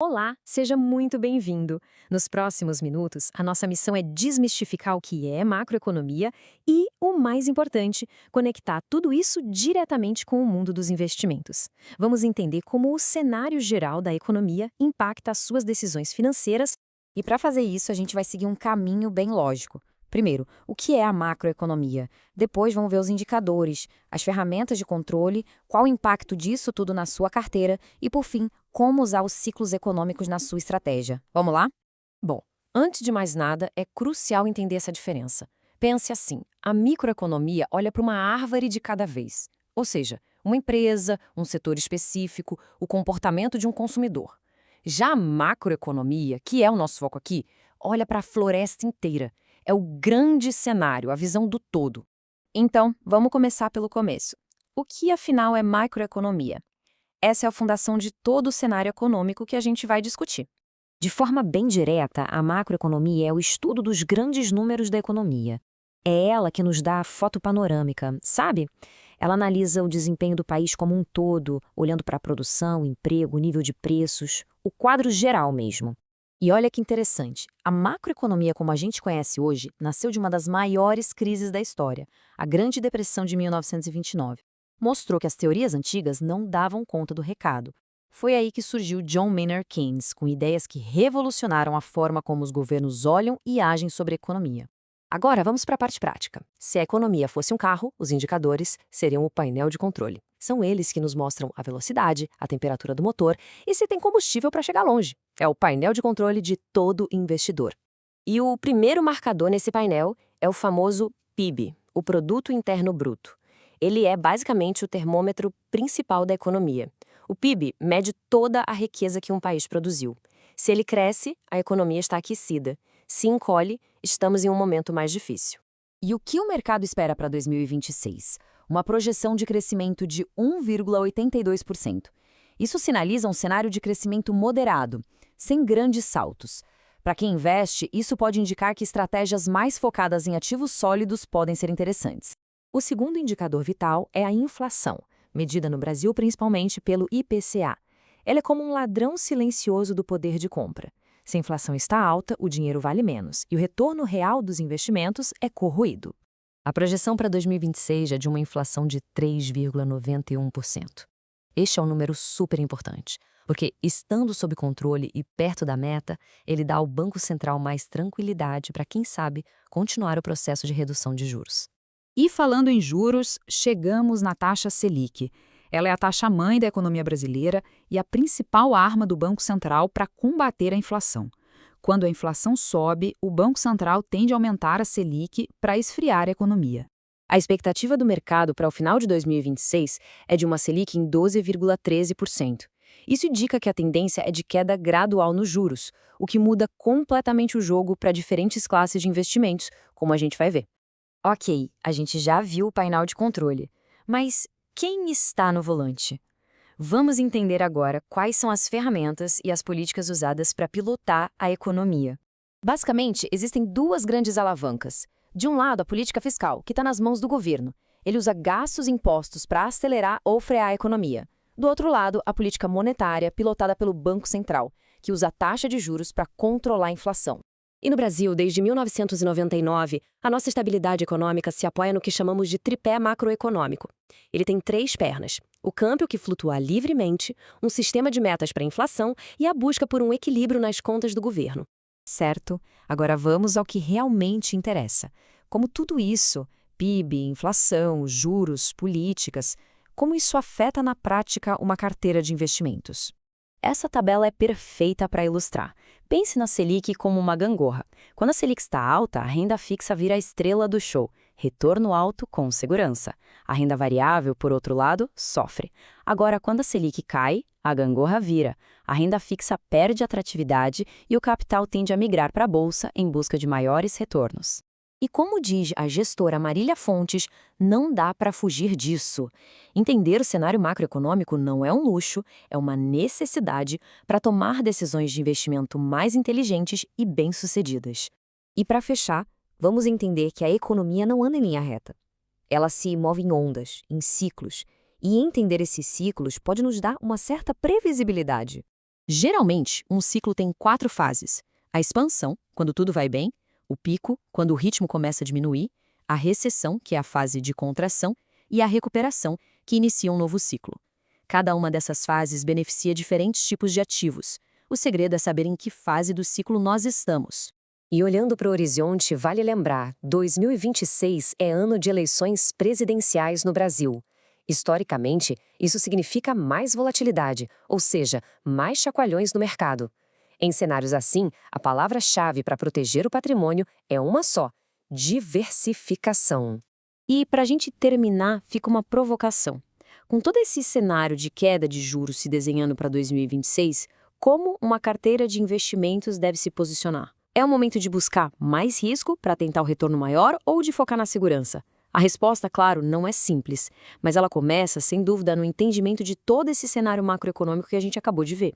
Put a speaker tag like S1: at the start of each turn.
S1: Olá, seja muito bem-vindo. Nos próximos minutos, a nossa missão é desmistificar o que é macroeconomia e, o mais importante, conectar tudo isso diretamente com o mundo dos investimentos. Vamos entender como o cenário geral da economia impacta as suas decisões financeiras.
S2: E para fazer isso, a gente vai seguir um caminho bem lógico. Primeiro, o que é a macroeconomia? Depois, vamos ver os indicadores, as ferramentas de controle, qual o impacto disso tudo na sua carteira e, por fim, como usar os ciclos econômicos na sua estratégia. Vamos lá?
S1: Bom, antes de mais nada, é crucial entender essa diferença. Pense assim: a microeconomia olha para uma árvore de cada vez, ou seja, uma empresa, um setor específico, o comportamento de um consumidor. Já a macroeconomia, que é o nosso foco aqui, olha para a floresta inteira. É o grande cenário, a visão do todo.
S2: Então, vamos começar pelo começo. O que, afinal, é macroeconomia? Essa é a fundação de todo o cenário econômico que a gente vai discutir.
S3: De forma bem direta, a macroeconomia é o estudo dos grandes números da economia. É ela que nos dá a foto panorâmica, sabe? Ela analisa o desempenho do país como um todo, olhando para a produção, emprego, nível de preços, o quadro geral mesmo. E olha que interessante, a macroeconomia como a gente conhece hoje nasceu de uma das maiores crises da história, a Grande Depressão de 1929. Mostrou que as teorias antigas não davam conta do recado. Foi aí que surgiu John Maynard Keynes, com ideias que revolucionaram a forma como os governos olham e agem sobre a economia. Agora vamos para a parte prática. Se a economia fosse um carro, os indicadores seriam o painel de controle. São eles que nos mostram a velocidade, a temperatura do motor e se tem combustível para chegar longe. É o painel de controle de todo investidor. E o primeiro marcador nesse painel é o famoso PIB, o Produto Interno Bruto. Ele é basicamente o termômetro principal da economia. O PIB mede toda a riqueza que um país produziu. Se ele cresce, a economia está aquecida. Se encolhe, estamos em um momento mais difícil. E o que o mercado espera para 2026? Uma projeção de crescimento de 1,82%. Isso sinaliza um cenário de crescimento moderado, sem grandes saltos. Para quem investe, isso pode indicar que estratégias mais focadas em ativos sólidos podem ser interessantes. O segundo indicador vital é a inflação, medida no Brasil principalmente pelo IPCA. Ela é como um ladrão silencioso do poder de compra. Se a inflação está alta, o dinheiro vale menos e o retorno real dos investimentos é corroído. A projeção para 2026 é de uma inflação de 3,91%. Este é um número super importante, porque, estando sob controle e perto da meta, ele dá ao Banco Central mais tranquilidade para, quem sabe, continuar o processo de redução de juros.
S4: E falando em juros, chegamos na taxa Selic. Ela é a taxa-mãe da economia brasileira e a principal arma do Banco Central para combater a inflação. Quando a inflação sobe, o Banco Central tende a aumentar a Selic para esfriar a economia.
S1: A expectativa do mercado para o final de 2026 é de uma Selic em 12,13%. Isso indica que a tendência é de queda gradual nos juros, o que muda completamente o jogo para diferentes classes de investimentos, como a gente vai ver.
S3: Ok, a gente já viu o painel de controle, mas quem está no volante? Vamos entender agora quais são as ferramentas e as políticas usadas para pilotar a economia. Basicamente, existem duas grandes alavancas. De um lado, a política fiscal, que está nas mãos do governo. Ele usa gastos e impostos para acelerar ou frear a economia. Do outro lado, a política monetária, pilotada pelo Banco Central, que usa a taxa de juros para controlar a inflação. E no Brasil, desde 1999, a nossa estabilidade econômica se apoia no que chamamos de tripé macroeconômico. Ele tem três pernas: o câmbio, que flutua livremente, um sistema de metas para a inflação e a busca por um equilíbrio nas contas do governo. Certo, agora vamos ao que realmente interessa. Como tudo isso, PIB, inflação, juros, políticas, como isso afeta na prática uma carteira de investimentos? Essa tabela é perfeita para ilustrar. Pense na Selic como uma gangorra. Quando a Selic está alta, a renda fixa vira a estrela do show. Retorno alto com segurança. A renda variável, por outro lado, sofre. Agora, quando a Selic cai, a gangorra vira. A renda fixa perde atratividade e o capital tende a migrar para a bolsa em busca de maiores retornos. E como diz a gestora Marília Fontes, não dá para fugir disso. Entender o cenário macroeconômico não é um luxo, é uma necessidade para tomar decisões de investimento mais inteligentes e bem-sucedidas. E para fechar, vamos entender que a economia não anda em linha reta. Ela se move em ondas, em ciclos, e entender esses ciclos pode nos dar uma certa previsibilidade.
S1: Geralmente, um ciclo tem 4 fases: a expansão, quando tudo vai bem, o pico, quando o ritmo começa a diminuir, a recessão, que é a fase de contração, e a recuperação, que inicia um novo ciclo. Cada uma dessas fases beneficia diferentes tipos de ativos. O segredo é saber em que fase do ciclo nós estamos.
S3: E olhando para o horizonte, vale lembrar, 2026 é ano de eleições presidenciais no Brasil. Historicamente, isso significa mais volatilidade, ou seja, mais chacoalhões no mercado. Em cenários assim, a palavra-chave para proteger o patrimônio é uma só: diversificação.
S2: E para a gente terminar, fica uma provocação. Com todo esse cenário de queda de juros se desenhando para 2026, como uma carteira de investimentos deve se posicionar? É o momento de buscar mais risco para tentar o retorno maior ou de focar na segurança? A resposta, claro, não é simples, mas ela começa, sem dúvida, no entendimento de todo esse cenário macroeconômico que a gente acabou de ver.